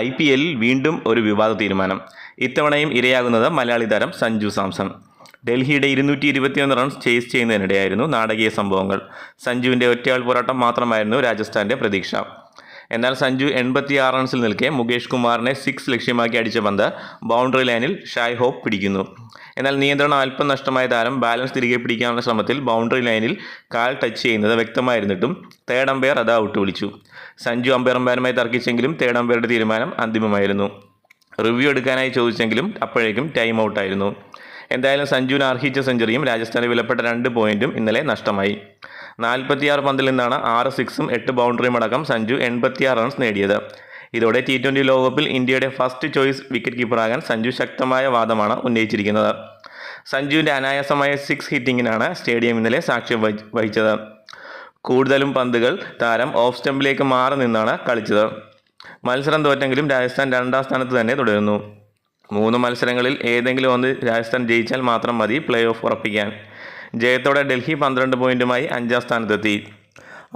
IPL വീണ്ടും ഒരു വിവാദ തീരുമാനം. ഇത്തവണയും ഇരയാകുന്നത് മലയാളി താരം സഞ്ജു സാംസൺ. ഡൽഹിയുടെ 221 റൺസ് ചേസ് ചെയ്യുന്നതിനിടെയായിരുന്നു നാടകീയ സംഭവങ്ങൾ. സഞ്ജുവിൻ്റെ ഒറ്റയാൾ പോരാട്ടം മാത്രമായിരുന്നു രാജസ്ഥാൻ്റെ പ്രതീക്ഷ. എന്നാൽ സഞ്ജു 86 റൺസിൽ നിൽക്കെ മുകേഷ് കുമാറിനെ 6 ലക്ഷ്യമാക്കി അടിച്ച പന്ത് ബൗണ്ടറി ലൈനിൽ ഷായ് ഹോപ്പ് പിടിക്കുന്നു. എന്നാൽ നിയന്ത്രണം അല്പം നഷ്ടമായ താരം ബാലൻസ് തിരികെ പിടിക്കാനുള്ള ശ്രമത്തിൽ ബൗണ്ടറി ലൈനിൽ കാൽ ടച്ച് ചെയ്യുന്നത് വ്യക്തമായിരുന്നിട്ടും തേർഡ് അമ്പയർ അത് ഔട്ട് വിളിച്ചു. സഞ്ജു അമ്പയർമാരുമായി തർക്കിച്ചെങ്കിലും തേർഡ് അമ്പയറുടെ തീരുമാനം അന്തിമമായിരുന്നു. റിവ്യൂ എടുക്കാനായി ചോദിച്ചെങ്കിലും അപ്പോഴേക്കും ടൈം ഔട്ടായിരുന്നു. എന്തായാലും സഞ്ജുവിന് അർഹിച്ച സെഞ്ചുറിയും രാജസ്ഥാന് വിലപ്പെട്ട 2 പോയിന്റും ഇന്നലെ നഷ്ടമായി. 46 പന്തിൽ നിന്നാണ് 6 സിക്സും 8 ബൗണ്ടറിയും അടക്കം സഞ്ജു 86 റൺസ് നേടിയത്. ഇതോടെ T20 ലോകകപ്പിൽ ഇന്ത്യയുടെ ഫസ്റ്റ് ചോയ്സ് വിക്കറ്റ് കീപ്പറാകാൻ സഞ്ജു ശക്തമായ വാദമാണ് ഉന്നയിച്ചിരിക്കുന്നത്. സഞ്ജുവിൻ്റെ അനായാസമായ 6 ഹിറ്റിങ്ങിനാണ് സ്റ്റേഡിയം ഇന്നലെ സാക്ഷ്യം വഹിച്ചത്. കൂടുതലും പന്തുകൾ താരം ഓഫ് സ്റ്റമ്പിലേക്ക് മാറി നിന്നാണ് കളിച്ചത്. മത്സരം തോറ്റെങ്കിലും രാജസ്ഥാൻ 2ാം സ്ഥാനത്ത് തന്നെ തുടരുന്നു. 3 മത്സരങ്ങളിൽ ഏതെങ്കിലും ഒന്ന് രാജസ്ഥാൻ ജയിച്ചാൽ മാത്രം മതി പ്ലേ ഓഫ് ഉറപ്പിക്കാൻ. ജയത്തോടെ ഡൽഹി 12 പോയിന്റുമായി 5ാം സ്ഥാനത്തെത്തി.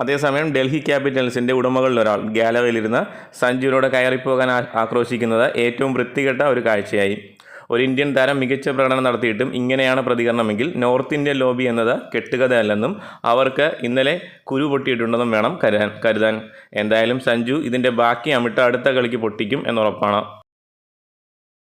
അതേസമയം ഡൽഹി ക്യാപിറ്റൽസിൻ്റെ ഉടമകളിലൊരാൾ ഗാലറിയിലിരുന്ന് സഞ്ജുവിനോട് കയറിപ്പോകാൻ ആക്രോശിക്കുന്നത് ഏറ്റവും വൃത്തികെട്ട ഒരു കാഴ്ചയായി. ഒരു ഇന്ത്യൻ താരം മികച്ച പ്രകടനം നടത്തിയിട്ടും ഇങ്ങനെയാണ് പ്രതികരണമെങ്കിൽ നോർത്ത് ഇന്ത്യൻ ലോബി എന്നത് കെട്ടുകഥയല്ലെന്നും അവർക്ക് ഇന്നലെ കുരു പൊട്ടിയിട്ടുണ്ടെന്നും വേണം കരുതാൻ. എന്തായാലും സഞ്ജു ഇതിൻ്റെ ബാക്കി അമിട്ട് അടുത്ത കളിക്ക് പൊട്ടിക്കും എന്നുറപ്പാണ്.